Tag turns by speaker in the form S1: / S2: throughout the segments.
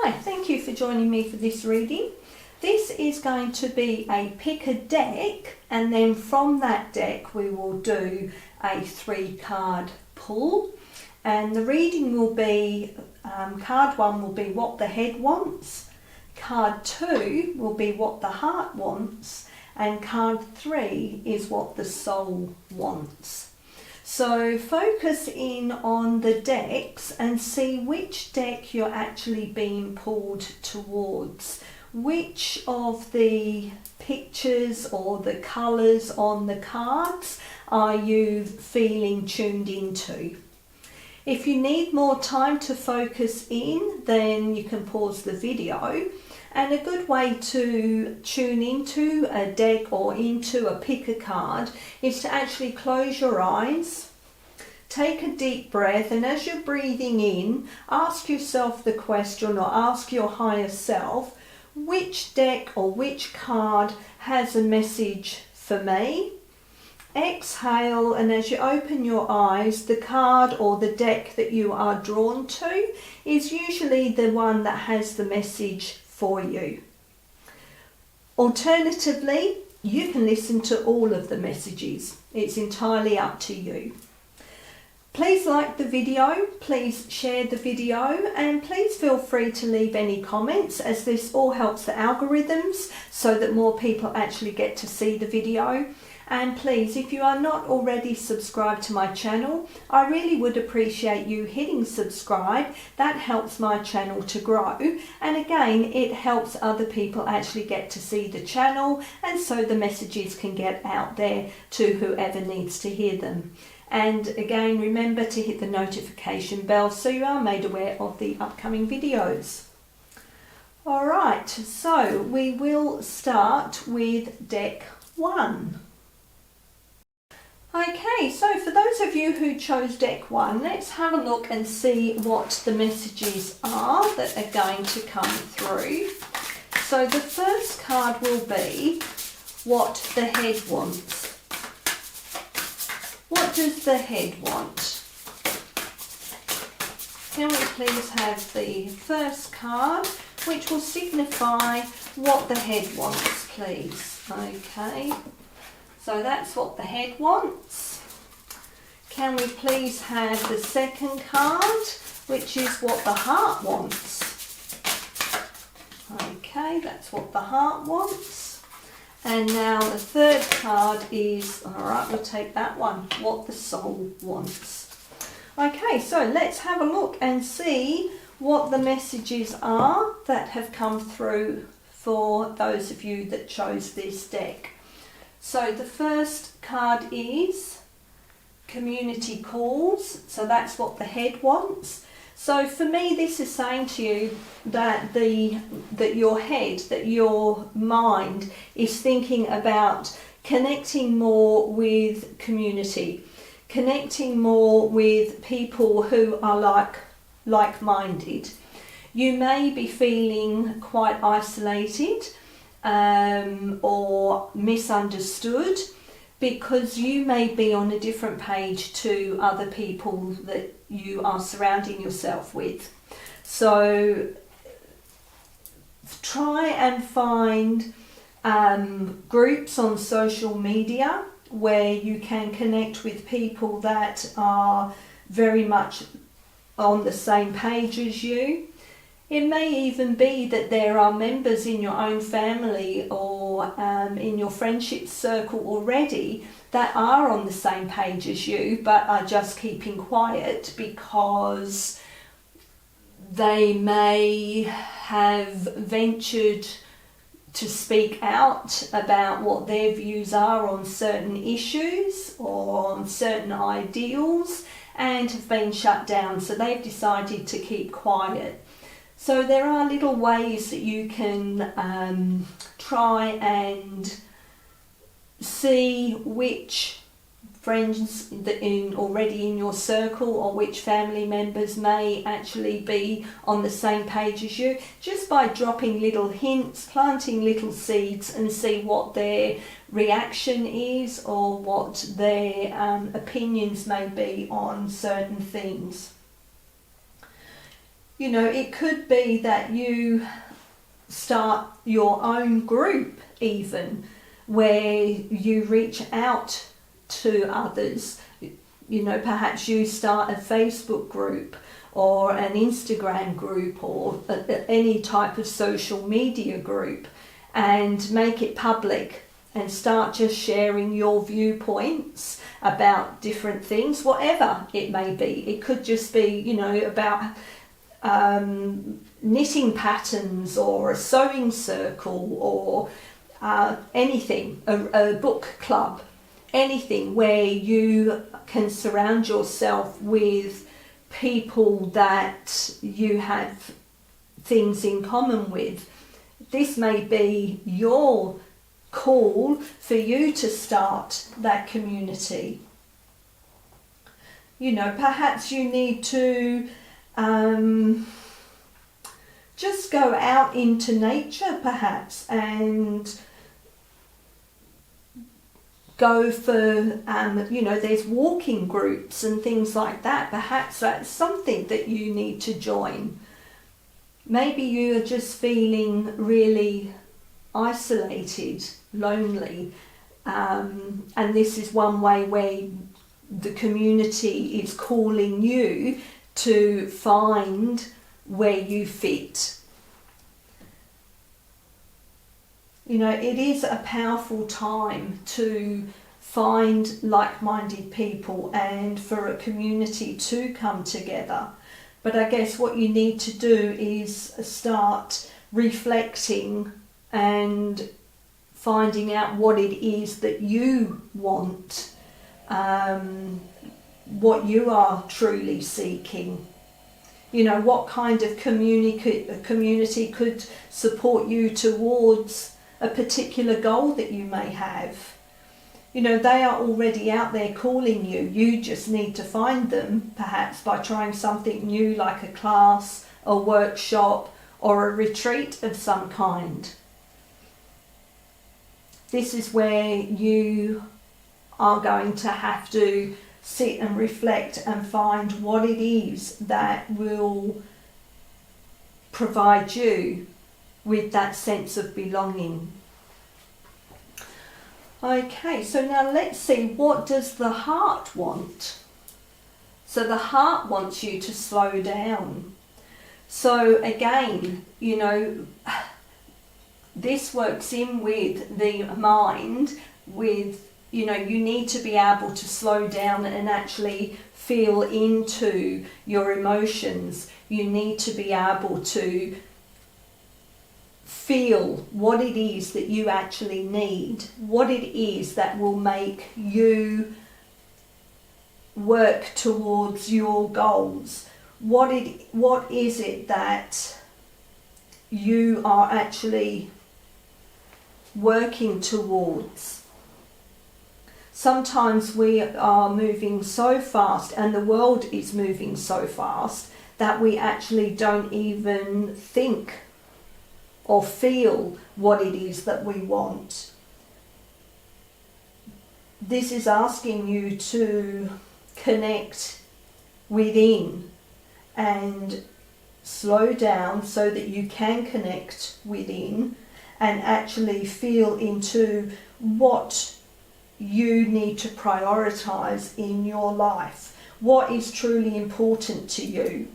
S1: Hi, thank you for joining me for this reading. This is going to be a pick a deck, and then from that deck we will do a 3-card pull. And the reading will be, card 1 will be what the head wants, card 2 will be what the heart wants, and card 3 is what the soul wants. So focus in on the decks and see which deck you're actually being pulled towards. Which of the pictures or the colours on the cards are you feeling tuned into? If you need more time to focus in, then you can pause the video. And a good way to tune into a deck or into a pick a card is to actually close your eyes, take a deep breath, and as you're breathing in, ask yourself the question, or ask your higher self, which deck or which card has a message for me? Exhale, and as you open your eyes, the card or the deck that you are drawn to is usually the one that has the message for you. Alternatively, you can listen to all of the messages. It's entirely up to you. Please like the video, please share the video, and please feel free to leave any comments, as this all helps the algorithms so that more people actually get to see the video. And please, if you are not already subscribed to my channel, I really would appreciate you hitting subscribe. That helps my channel to grow, and again it helps other people actually get to see the channel, and so the messages can get out there to whoever needs to hear them. And again, remember to hit the notification bell so you are made aware of the upcoming videos. Alright, so we will start with deck 1. Okay, so for those of you who chose deck 1, let's have a look and see what the messages are that are going to come through. So the first card will be what the head wants. What does the head want? Can we please have the first card, which will signify what the head wants, please? Okay. So that's what the head wants. Can we please have the second card, which is what the heart wants? Okay, that's what the heart wants. And now the third card is, alright, we'll take that one, what the soul wants. Okay, so let's have a look and see what the messages are that have come through for those of you that chose this deck. So the first card is community calls, so that's what the head wants. So for me, this is saying to you that your head, that your mind is thinking about connecting more with community, connecting more with people who are like-minded. You may be feeling quite isolated or misunderstood, because you may be on a different page to other people that you are surrounding yourself with. So try and find groups on social media where you can connect with people that are very much on the same page as you. It may even be that there are members in your own family or in your friendship circle already that are on the same page as you, but are just keeping quiet because they may have ventured to speak out about what their views are on certain issues or on certain ideals, and have been shut down, so they've decided to keep quiet. So there are little ways that you can try and see which friends that already in your circle or which family members may actually be on the same page as you, just by dropping little hints, planting little seeds, and see what their reaction is or what their opinions may be on certain things. You know, it could be that you start your own group even, where you reach out to others. You know, perhaps you start a Facebook group or an Instagram group or any type of social media group, and make it public and start just sharing your viewpoints about different things, whatever it may be. It could just be, you know, about knitting patterns or a sewing circle or anything, a book club, anything where you can surround yourself with people that you have things in common with. This may be your call for you to start that community. You know, perhaps you need to just go out into nature perhaps and go for, you know, there's walking groups and things like that. Perhaps that's something that you need to join. Maybe you're just feeling really isolated, lonely, and this is one way where the community is calling you to find where you fit. You know, it is a powerful time to find like-minded people and for a community to come together. But I guess what you need to do is start reflecting and finding out what it is that you want, what you are truly seeking. You know, what kind of community could support you towards a particular goal that you may have. You know, they are already out there calling you. You just need to find them, perhaps by trying something new like a class, a workshop, or a retreat of some kind. This is where you are going to have to sit and reflect and find what it is that will provide you with that sense of belonging. Okay, so now let's see, what does the heart want? So the heart wants you to slow down. So again, you know, this works in with the mind, with, you know, you need to be able to slow down and actually feel into your emotions. You need to be able to feel what it is that you actually need, what it is that will make you work towards your goals. What is it that you are actually working towards? Sometimes we are moving so fast and the world is moving so fast that we actually don't even think or feel what it is that we want. This is asking you to connect within and slow down so that you can connect within and actually feel into what you need to prioritize in your life. What is truly important to you?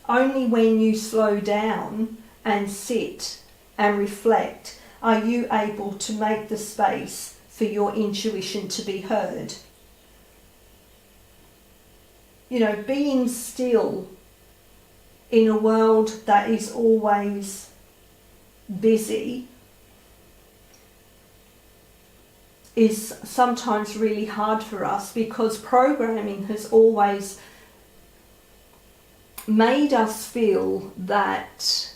S1: Only when you slow down and sit and reflect are you able to make the space for your intuition to be heard. You know, being still in a world that is always busy is sometimes really hard for us, because programming has always made us feel that,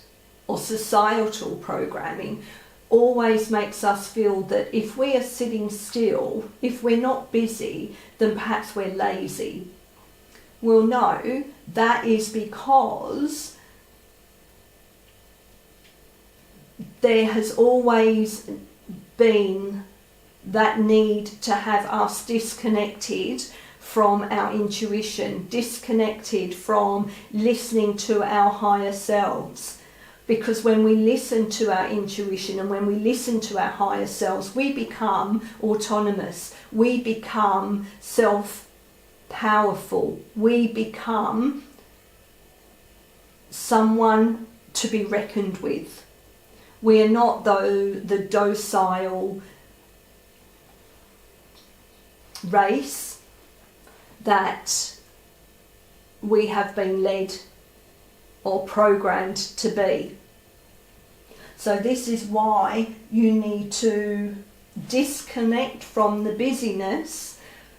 S1: or societal programming always makes us feel that if we are sitting still, if we're not busy, then perhaps we're lazy. Well, no, that is because there has always been that need to have us disconnected from our intuition, disconnected from listening to our higher selves. Because when we listen to our intuition and when we listen to our higher selves, we become autonomous. We become self-powerful. We become someone to be reckoned with. We are not, though, the docile race that we have been led or programmed to be. So this is why you need to disconnect from the busyness,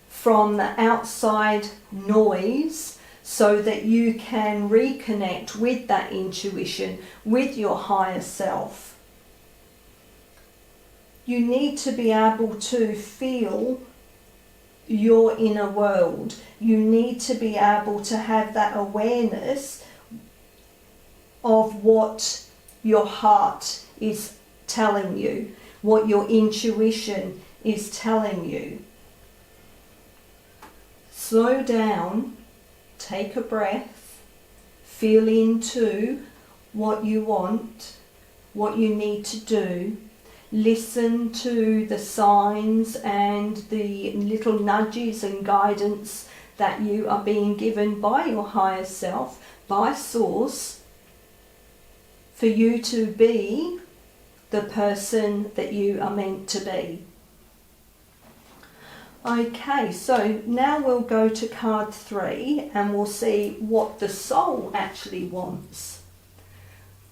S1: from the outside noise, so that you can reconnect with that intuition, with your higher self. You need to be able to feel your inner world. You need to be able to have that awareness of what your heart is telling you, what your intuition is telling you. Slow down, take a breath, feel into what you want, what you need to do. Listen to the signs and the little nudges and guidance that you are being given by your higher self, by Source, for you to be the person that you are meant to be. Okay, so now we'll go to card 3 and we'll see what the soul actually wants.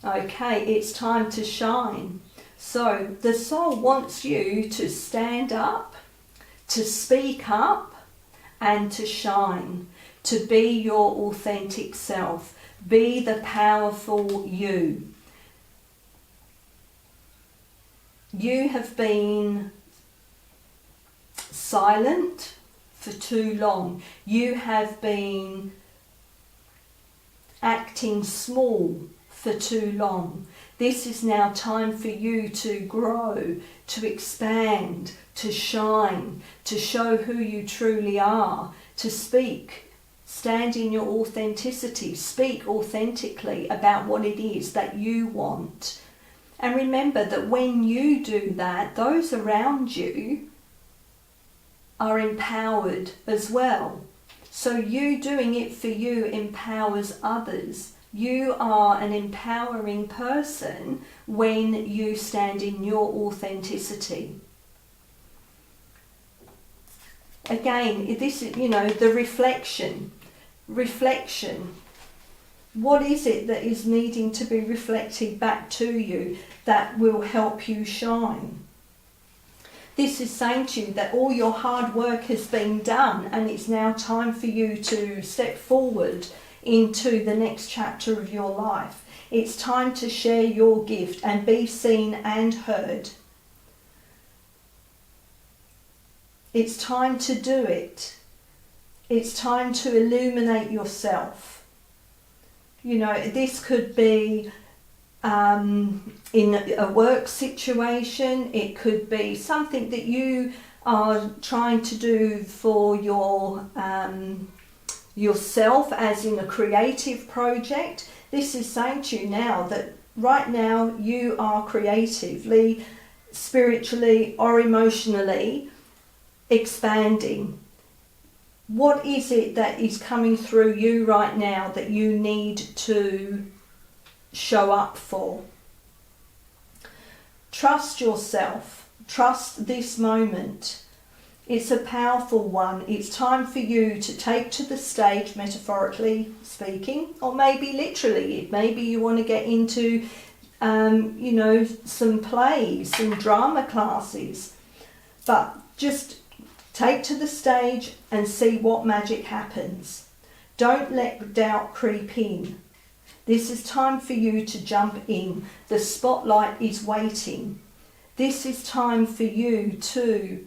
S1: Okay, it's time to shine. So the soul wants you to stand up, to speak up, and to shine, to be your authentic self, be the powerful you. You have been silent for too long. You have been acting small for too long. This is now time for you to grow, to expand, to shine, to show who you truly are, to speak. Stand in your authenticity. Speak authentically about what it is that you want. And remember that when you do that, those around you are empowered as well. So you doing it for you empowers others. You are an empowering person when you stand in your authenticity. Again, this is, the reflection. What is it that is needing to be reflected back to you that will help you shine? This is saying to you that all your hard work has been done and it's now time for you to step forward into the next chapter of your life. It's time to share your gift and be seen and heard. It's time to do it. It's time to illuminate yourself. This could be in a work situation. It could be something that you are trying to do for yourself, as in a creative project. This is saying to you now that right now you are creatively, spiritually or emotionally expanding. What is it that is coming through you right now that you need to show up for? Trust yourself. Trust this moment. It's a powerful one. It's time for you to take to the stage, metaphorically speaking, or maybe literally. Maybe you want to get into, some plays, some drama classes. But just take to the stage and see what magic happens. Don't let doubt creep in. This is time for you to jump in. The spotlight is waiting. This is time for you to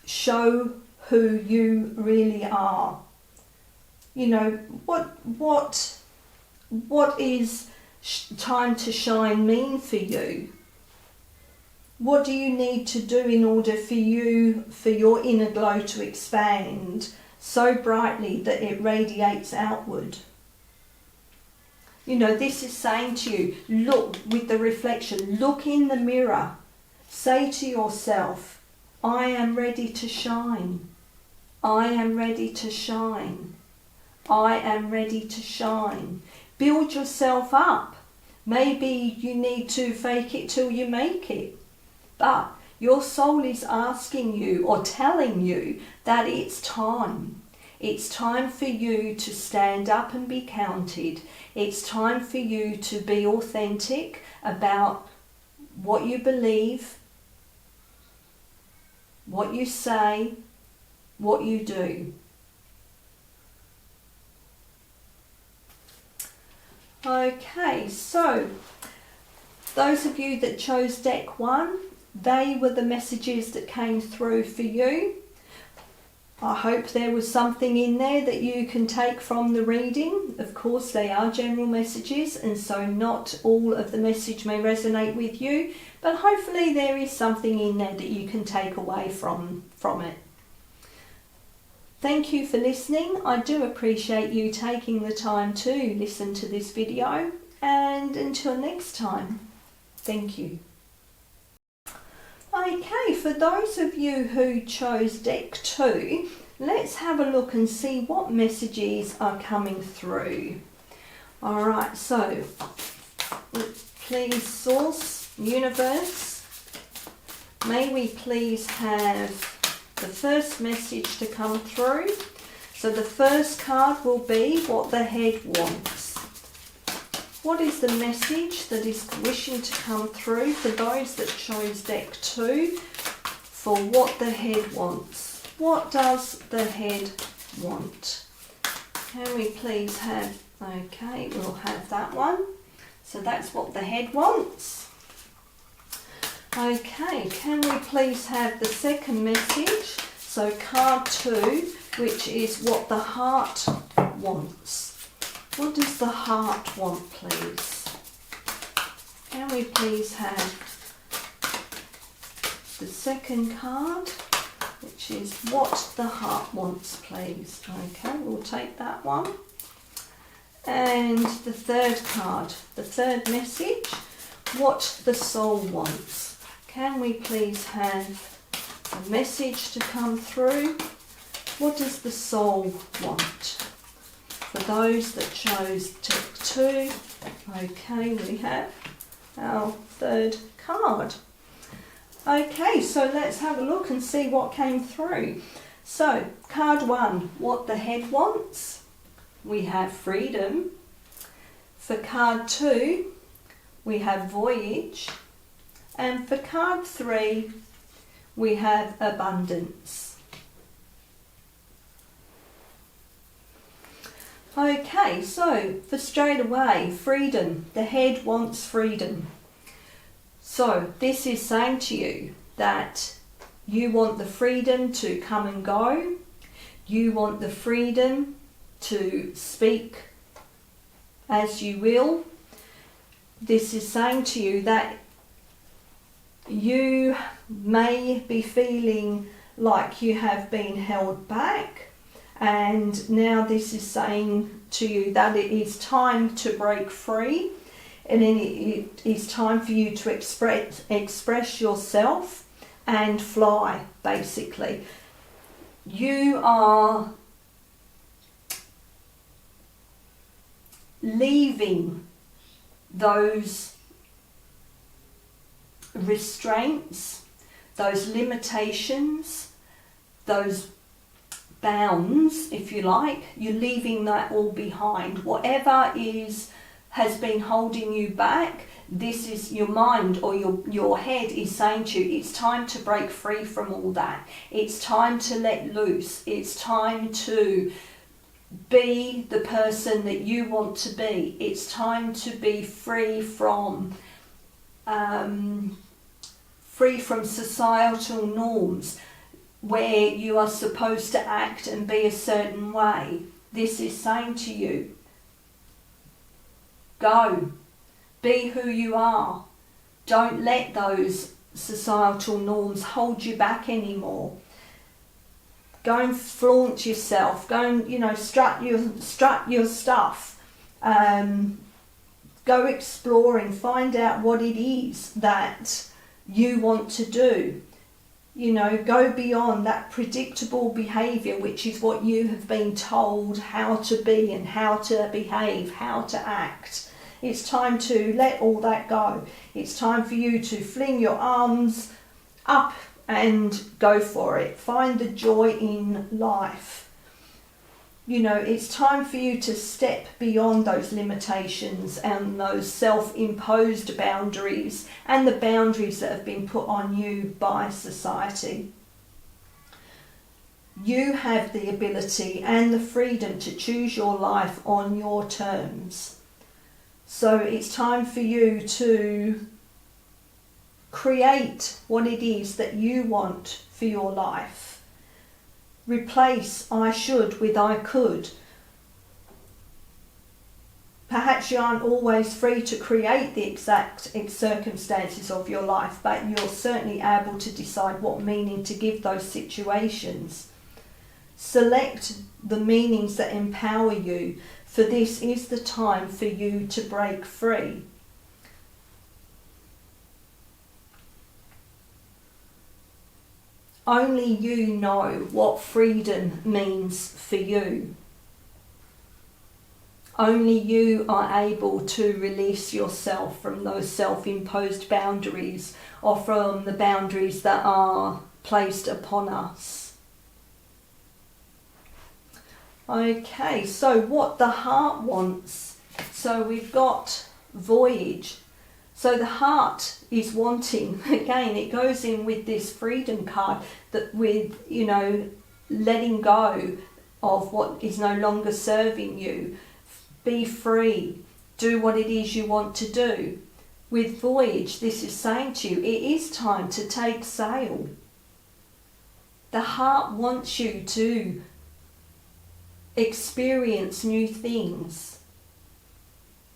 S1: show who you really are. What is time to shine mean for you? What do you need to do in order for your inner glow to expand so brightly that it radiates outward? You know, this is saying to you, look with the reflection, look in the mirror, say to yourself, I am ready to shine. I am ready to shine. I am ready to shine. Build yourself up. Maybe you need to fake it till you make it. But your soul is asking you or telling you that it's time. It's time for you to stand up and be counted. It's time for you to be authentic about what you believe, what you say, what you do. Okay, so those of you that chose deck 1, they were the messages that came through for you. I hope there was something in there that you can take from the reading. Of course, they are general messages, and so not all of the message may resonate with you, but hopefully there is something in there that you can take away from it. Thank you for listening. I do appreciate you taking the time to listen to this video, and until next time, thank you. Okay, for those of you who chose deck 2, let's have a look and see what messages are coming through. Alright, so please, Source, Universe, may we please have the first message to come through. So the first card will be what the head wants. What is the message that is wishing to come through for those that chose deck 2 for what the head wants? What does the head want? Can we please have, okay, we'll have that one. So that's what the head wants. Okay, can we please have the second message? So card 2, which is what the heart wants. What does the heart want, please? Can we please have the second card, which is what the heart wants, please? Okay, we'll take that one. And the third card, the third message, what the soul wants. Can we please have a message to come through? What does the soul want? For those that chose deck 2, okay, we have our third card. Okay, so let's have a look and see what came through. So, card 1, what the head wants. We have freedom. For card 2, we have voyage. And for card 3, we have abundance. Okay, so for straight away, freedom. The head wants freedom. So this is saying to you that you want the freedom to come and go. You want the freedom to speak as you will. This is saying to you that you may be feeling like you have been held back. And now this is saying to you that it is time to break free, and then it is time for you to express yourself and fly, basically. You are leaving those restraints, those limitations, those bounds, if you like. You're leaving that all behind. Whatever has been holding you back, this is your mind or your head is saying to you, it's time to break free from all that. It's time to let loose. It's time to be the person that you want to be. It's time to be free from societal norms where you are supposed to act and be a certain way. This is saying to you, go, be who you are. Don't let those societal norms hold you back anymore. Go and flaunt yourself. Go and, strut your stuff. Go exploring. Find out what it is that you want to do. Go beyond that predictable behaviour, which is what you have been told how to be and how to behave, how to act. It's time to let all that go. It's time for you to fling your arms up and go for it. Find the joy in life. It's time for you to step beyond those limitations and those self-imposed boundaries and the boundaries that have been put on you by society. You have the ability and the freedom to choose your life on your terms. So it's time for you to create what it is that you want for your life. Replace I should with I could. Perhaps you aren't always free to create the exact circumstances of your life, but you're certainly able to decide what meaning to give those situations. Select the meanings that empower you, for this is the time for you to break free. Only you know what freedom means for you. Only you are able to release yourself from those self-imposed boundaries or from the boundaries that are placed upon us. Okay, so what the heart wants. So we've got voyage. So the heart is wanting, again, it goes in with this freedom card, that with, letting go of what is no longer serving you. Be free. Do what it is you want to do. With voyage, this is saying to you, it is time to take sail. The heart wants you to experience new things.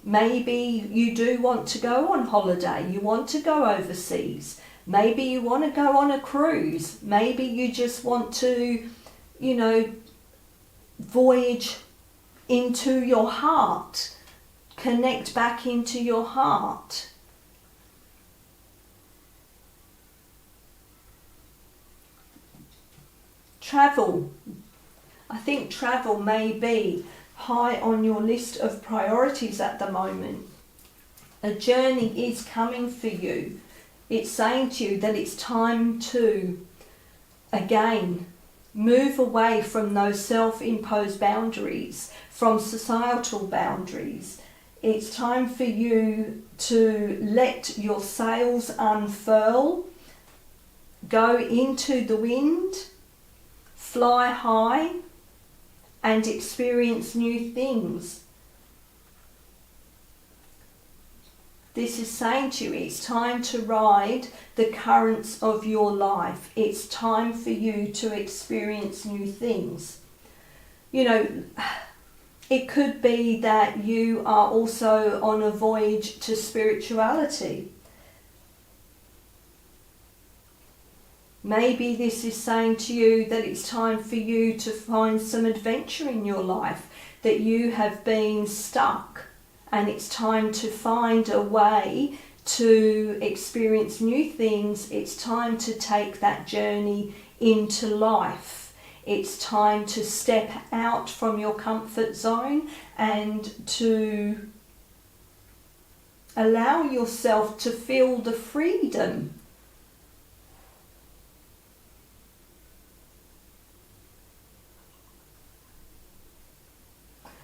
S1: Maybe you do want to go on holiday, you want to go overseas. Maybe you want to go on a cruise. Maybe you just want to, voyage into your heart. Connect back into your heart. Travel. I think travel may be high on your list of priorities at the moment. A journey is coming for you. It's saying to you that it's time to, again, move away from those self-imposed boundaries, from societal boundaries. It's time for you to let your sails unfurl, go into the wind, fly high, and experience new things. This is saying to you, it's time to ride the currents of your life. It's time for you to experience new things. It could be that you are also on a voyage to spirituality. Maybe this is saying to you that it's time for you to find some adventure in your life, that you have been stuck and it's time to find a way to experience new things. It's time to take that journey into life. It's time to step out from your comfort zone and to allow yourself to feel the freedom.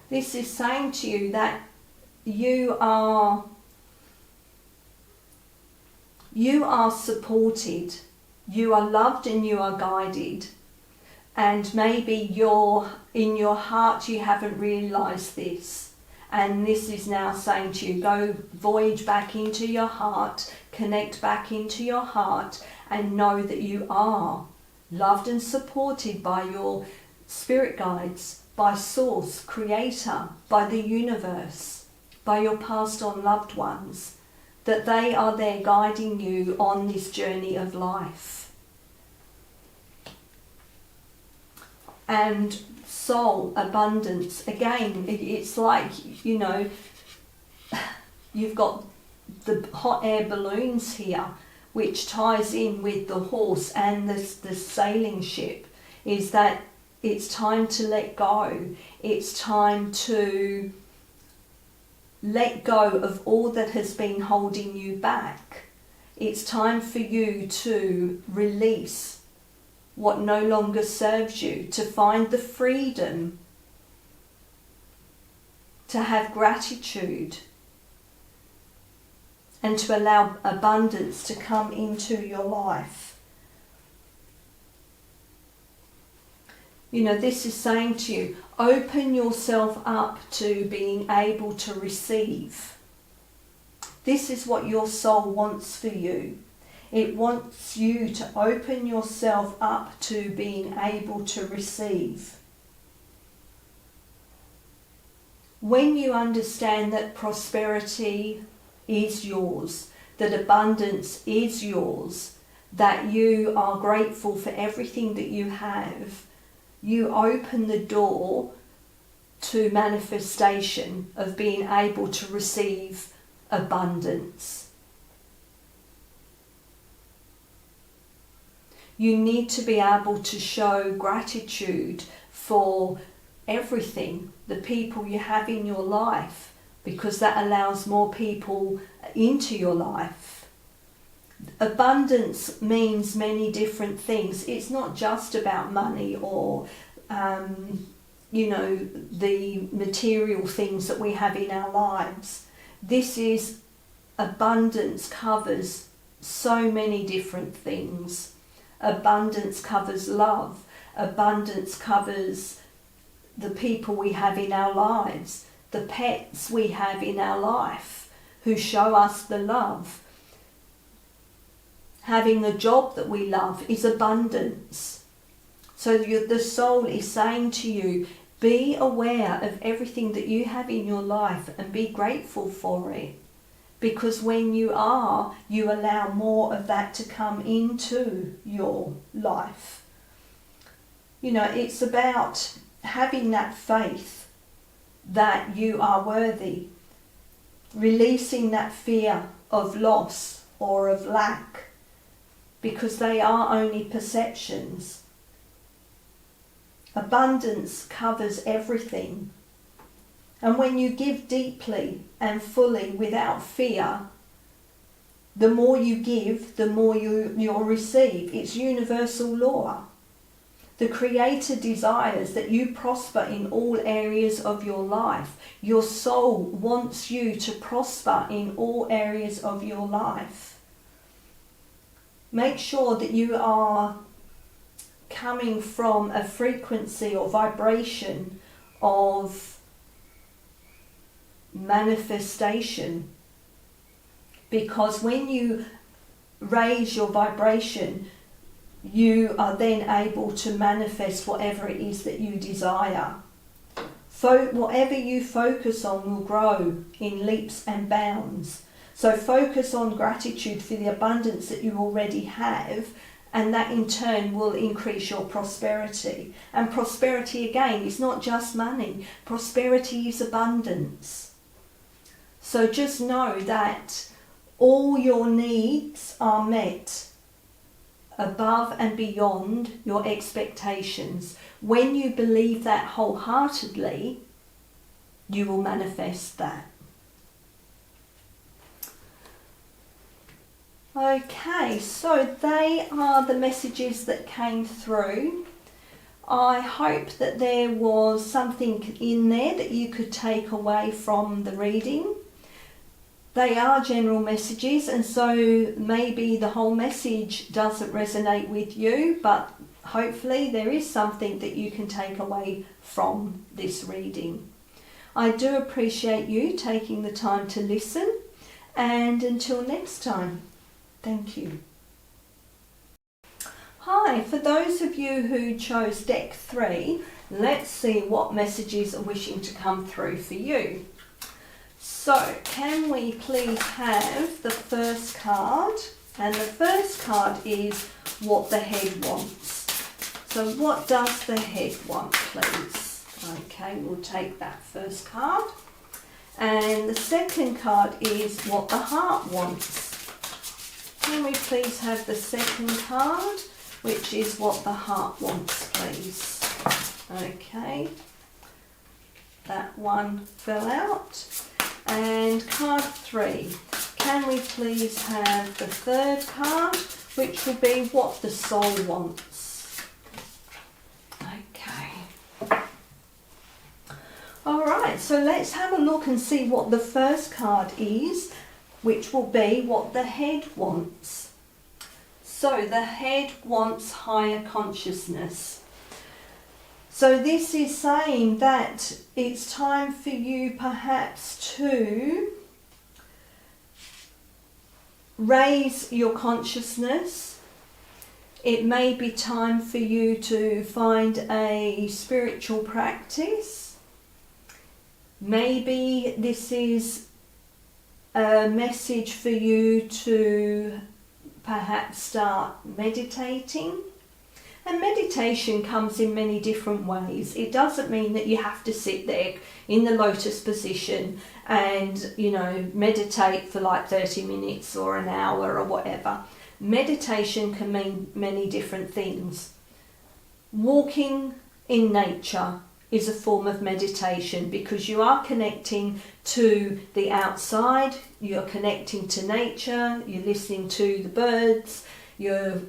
S1: This is saying to you that you are supported, you are loved and you are guided. And maybe in your heart you haven't realised this. And this is now saying to you, go voyage back into your heart, connect back into your heart, and know that you are loved and supported by your spirit guides, by Source, Creator, by the universe, by your passed on loved ones. that they are there guiding you on this journey of life. And soul, abundance, again, it's like, you know, you've got the hot air balloons here, which ties in with the horse and the sailing ship, is that it's time to let go. It's time to let go of all that has been holding you back. It's time for you to release what no longer serves you, to find the freedom, to have gratitude, and to allow abundance to come into your life. You know, this is saying to you, open yourself up to being able to receive. This is what your soul wants for you. It wants you to open yourself up to being able to receive. When you understand that prosperity is yours, that abundance is yours, that you are grateful for everything that you have, you open the door to manifestation of being able to receive abundance. You need to be able to show gratitude for everything, the people you have in your life, because that allows more people into your life. Abundance means many different things. It's not just about money or, you know, the material things that we have in our lives. This is, abundance covers so many different things. Abundance covers love. Abundance covers the people we have in our lives, the pets we have in our life who show us the love. Having a job that we love is abundance. So the soul is saying to you, be aware of everything that you have in your life and be grateful for it. Because when you are, you allow more of that to come into your life. You know, it's about having that faith that you are worthy, releasing that fear of loss or of lack, because they are only perceptions. Abundance covers everything. And when you give deeply and fully without fear, the more you give, the more you'll receive. It's universal law. The Creator desires that you prosper in all areas of your life. Your soul wants you to prosper in all areas of your life. Make sure that you are coming from a frequency or vibration of manifestation, because when you raise your vibration, you are then able to manifest whatever it is that you desire. Whatever you focus on will grow in leaps and bounds. So focus on gratitude for the abundance that you already have, and that in turn will increase your prosperity. And prosperity, again, is not just money. Prosperity is abundance. So just know that all your needs are met above and beyond your expectations. When you believe that wholeheartedly, you will manifest that. Okay, so they are the messages that came through. I hope that there was something in there that you could take away from the reading. They are general messages, and so maybe the whole message doesn't resonate with you, but hopefully there is something that you can take away from this reading. I do appreciate you taking the time to listen, and until next time, thank you. Hi, for those of you who chose deck 3, let's see what messages are wishing to come through for you. So can we please have the first card? And the first card is what the head wants. So what does the head want, please? Okay, we'll take that first card. And the second card is what the heart wants. Can we please have the second card, which is what the heart wants, please? Okay, that one fell out. And card 3. Can we please have the third card, which will be what the soul wants? Okay. Alright, so let's have a look and see what the first card is, which will be what the head wants. So the head wants higher consciousness. So this is saying that it's time for you perhaps to raise your consciousness. It may be time for you to find a spiritual practice. Maybe this is a message for you to perhaps start meditating. And meditation comes in many different ways. It doesn't mean that you have to sit there in the lotus position and, meditate for like 30 minutes or an hour or whatever. Meditation can mean many different things. Walking in nature is a form of meditation because you are connecting to the outside, you're connecting to nature, you're listening to the birds, you're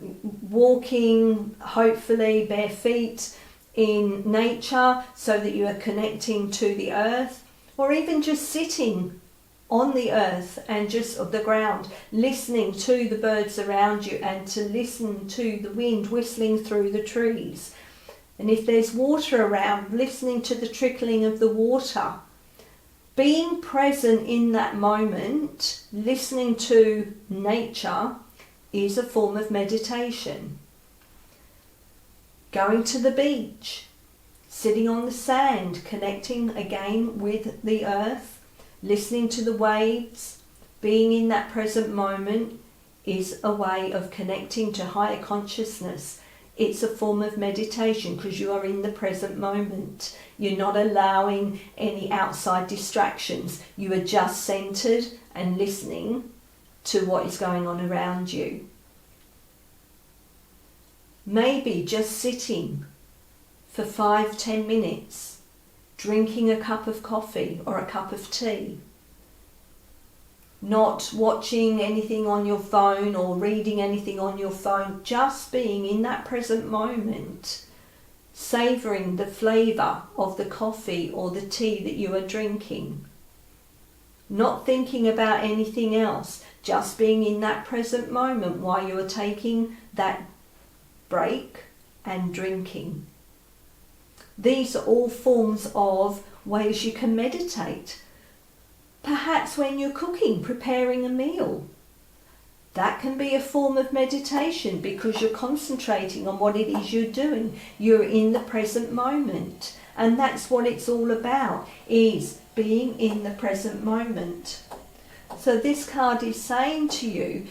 S1: walking, hopefully bare feet in nature so that you are connecting to the earth, or even just sitting on the earth and just on the ground, listening to the birds around you and to listen to the wind whistling through the trees. And if there's water around, listening to the trickling of the water. Being present in that moment, listening to nature, is a form of meditation. Going to the beach, sitting on the sand, connecting again with the earth, listening to the waves, being in that present moment is a way of connecting to higher consciousness. It's a form of meditation because you are in the present moment. You're not allowing any outside distractions. You are just centered and listening to what is going on around you. Maybe just sitting for 5-10 minutes, drinking a cup of coffee or a cup of tea. Not watching anything on your phone or reading anything on your phone, just being in that present moment, savouring the flavour of the coffee or the tea that you are drinking. Not thinking about anything else, just being in that present moment while you are taking that break and drinking. These are all forms of ways you can meditate. Perhaps when you're cooking, preparing a meal. That can be a form of meditation because you're concentrating on what it is you're doing. You're in the present moment. And that's what it's all about, is being in the present moment. So this card is saying to you,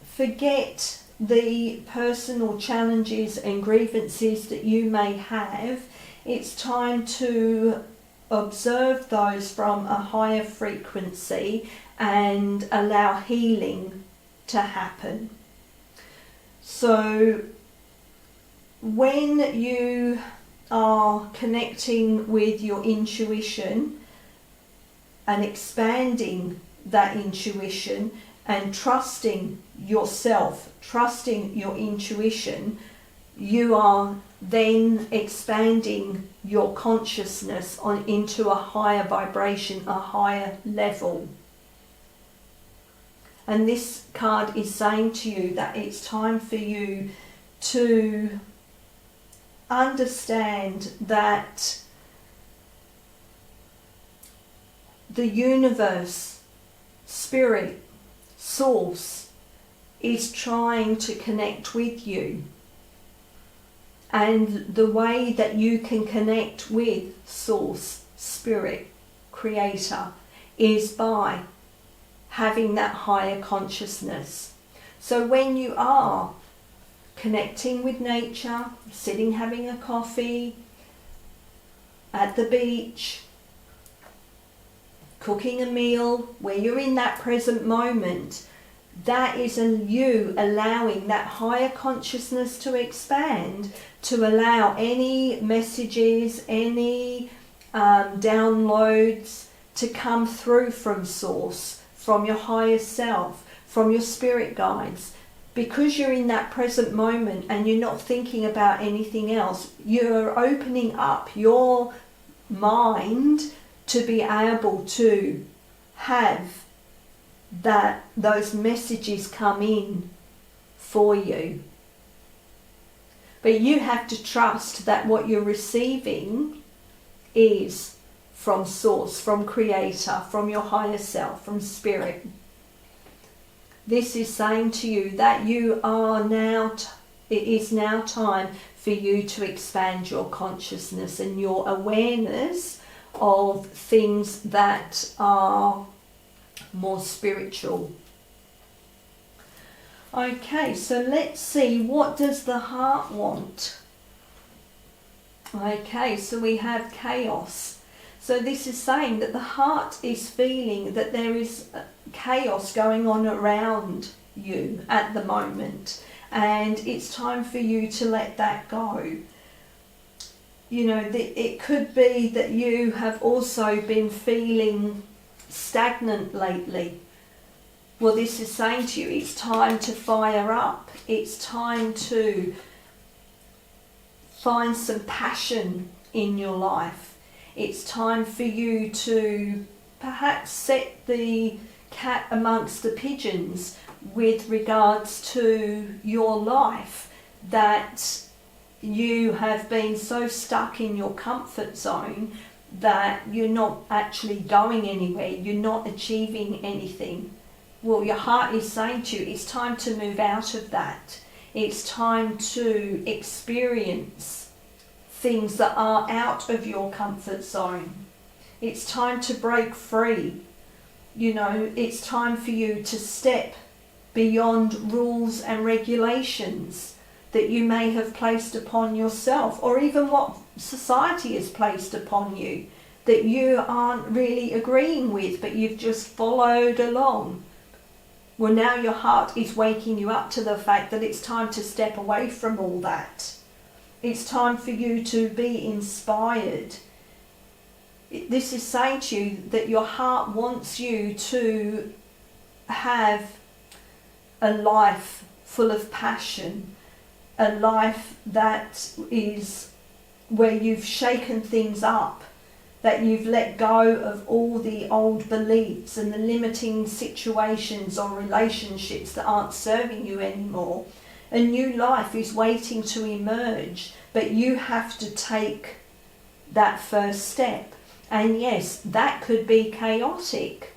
S1: forget the personal challenges and grievances that you may have. It's time to observe those from a higher frequency and allow healing to happen. So when you are connecting with your intuition and expanding that intuition and trusting yourself, trusting your intuition, you are then expanding your consciousness into a higher vibration, a higher level. And this card is saying to you that it's time for you to understand that the universe, spirit, source is trying to connect with you. And the way that you can connect with source, spirit, creator, is by having that higher consciousness. So when you are connecting with nature, sitting having a coffee, at the beach, cooking a meal, where you're in that present moment, that is you allowing that higher consciousness to expand, to allow any messages, any downloads to come through from source, from your higher self, from your spirit guides. Because you're in that present moment and you're not thinking about anything else, you're opening up your mind to be able to have those messages come in for you. But you have to trust that what you're receiving is from source, from creator, from your higher self, from spirit. This is saying to you that you are now, it is now time for you to expand your consciousness and your awareness of things that are more spiritual. Okay, so let's see, what does the heart want? Okay, so we have chaos. So this is saying that the heart is feeling that there is chaos going on around you at the moment, and it's time for you to let that go. You know, it could be that you have also been feeling stagnant lately. Well, this is saying to you, it's time to fire up. It's time to find some passion in your life. It's time for you to perhaps set the cat amongst the pigeons with regards to your life, that you have been so stuck in your comfort zone that you're not actually going anywhere, you're not achieving anything. Well, your heart is saying to you, it's time to move out of that. It's time to experience things that are out of your comfort zone. It's time to break free. You know, it's time for you to step beyond rules and regulations that you may have placed upon yourself, or even what society has placed upon you that you aren't really agreeing with, but you've just followed along. Well, now your heart is waking you up to the fact that it's time to step away from all that. It's time for you to be inspired. This is saying to you that your heart wants you to have a life full of passion, a life that is where you've shaken things up, that you've let go of all the old beliefs and the limiting situations or relationships that aren't serving you anymore. A new life is waiting to emerge, but you have to take that first step. And yes, that could be chaotic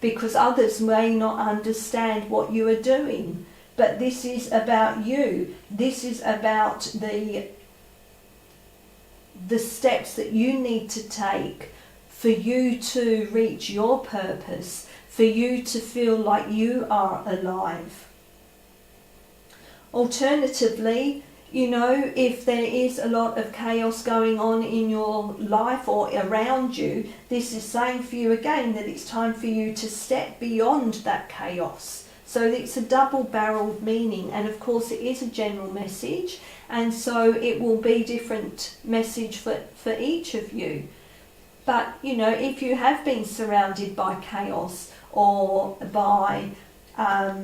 S1: because others may not understand what you are doing. But this is about you. This is about the steps that you need to take for you to reach your purpose, for you to feel like you are alive. Alternatively, you know, if there is a lot of chaos going on in your life or around you, this is saying for you again that it's time for you to step beyond that chaos. So it's a double-barreled meaning, and of course it is a general message, and so it will be different message for each of you. But, you know, if you have been surrounded by chaos or by a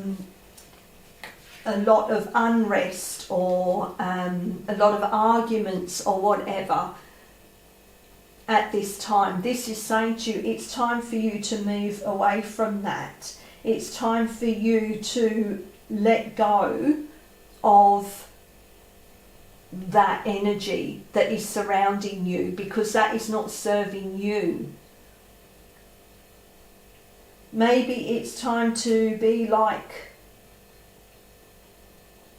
S1: lot of unrest or a lot of arguments or whatever at this time, this is saying to you, it's time for you to move away from that. It's time for you to let go of that energy that is surrounding you, because that is not serving you. Maybe it's time to be like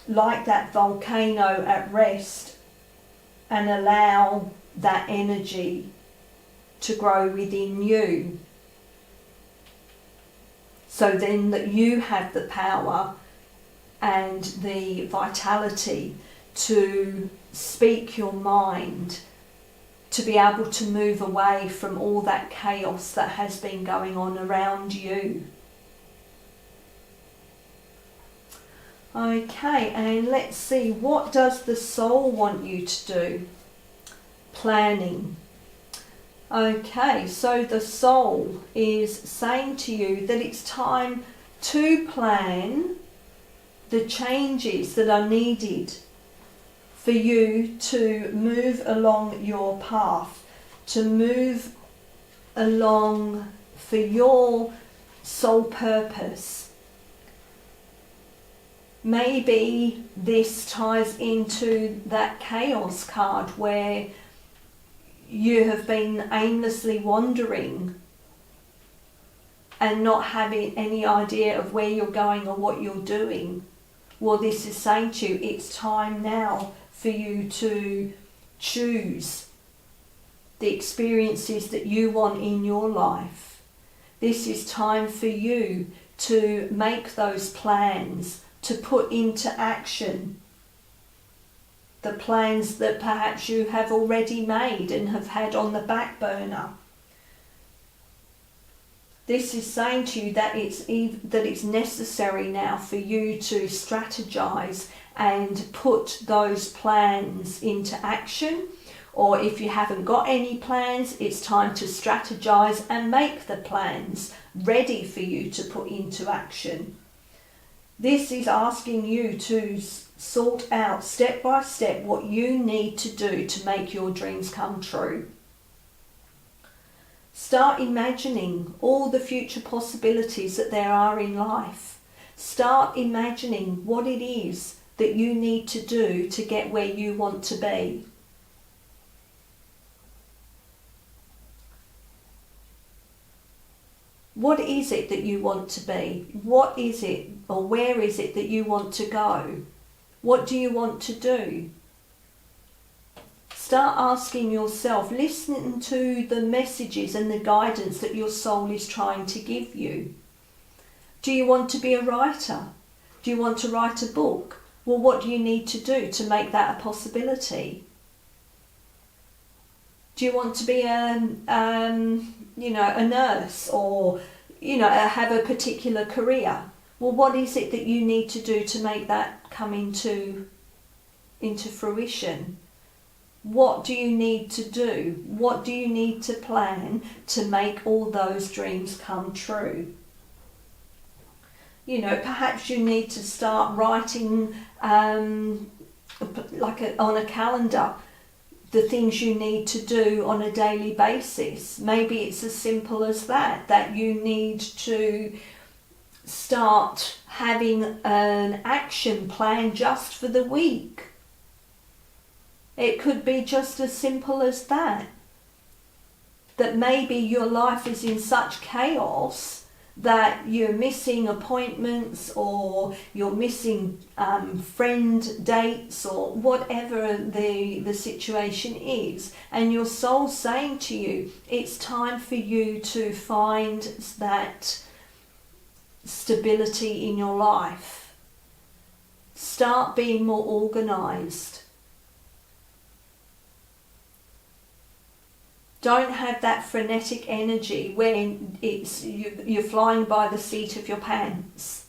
S1: that volcano at rest and allow that energy to grow within you. so then that you have the power and the vitality to speak your mind, to be able to move away from all that chaos that has been going on around you. Okay, and let's see, what does the soul want you to do? Planning. Okay, so the soul is saying to you that it's time to plan the changes that are needed for you to move along your path, to move along for your soul purpose. Maybe this ties into that chaos card where you have been aimlessly wandering and not having any idea of where you're going or what you're doing. Well, this is saying to you, it's time now for you to choose the experiences that you want in your life. This is time for you to make those plans, to put into action the plans that perhaps you have already made and have had on the back burner. This is saying to you that it's necessary now for you to strategize and put those plans into action. Or if you haven't got any plans, it's time to strategize and make the plans ready for you to put into action. This is asking you to sort out step by step what you need to do to make your dreams come true. Start imagining all the future possibilities that there are in life. Start imagining what it is that you need to do to get where you want to be. What is it that you want to be? What is it, or where is it that you want to go? What do you want to do? Start asking yourself, listening to the messages and the guidance that your soul is trying to give you. Do you want to be a writer? Do you want to write a book? Well, what do you need to do to make that a possibility? Do you want to be a nurse, or have a particular career? Well, what is it that you need to do to make that come into fruition? What do you need to do? What do you need to plan to make all those dreams come true? Perhaps you need to start writing on a calendar the things you need to do on a daily basis. Maybe it's as simple as that you need to start having an action plan just for the week. It could be just as simple as that maybe your life is in such chaos that you're missing appointments, or you're missing friend dates, or whatever the situation is, and your soul's saying to you, it's time for you to find that stability in your life. Start being more organised. Don't have that frenetic energy when you're flying by the seat of your pants.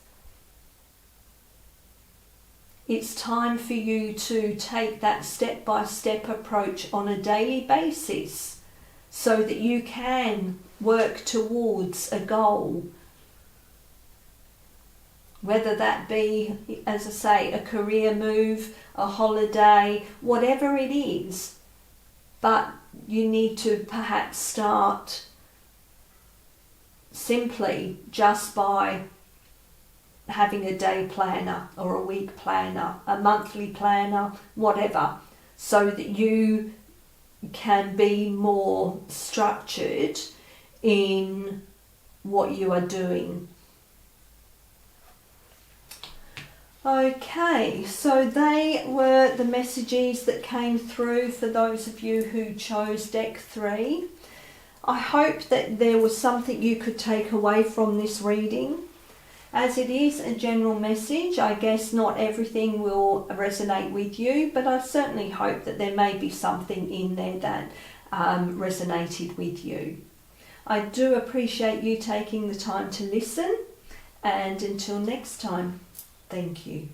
S1: It's time for you to take that step-by-step approach on a daily basis so that you can work towards a goal. Whether that be, as I say, a career move, a holiday, whatever it is. But you need to perhaps start simply just by having a day planner or a week planner, a monthly planner, whatever, so that you can be more structured in what you are doing. Okay, so they were the messages that came through for those of you who chose deck 3. I hope that there was something you could take away from this reading. As it is a general message, I guess not everything will resonate with you, but I certainly hope that there may be something in there that resonated with you. I do appreciate you taking the time to listen, and until next time, thank you.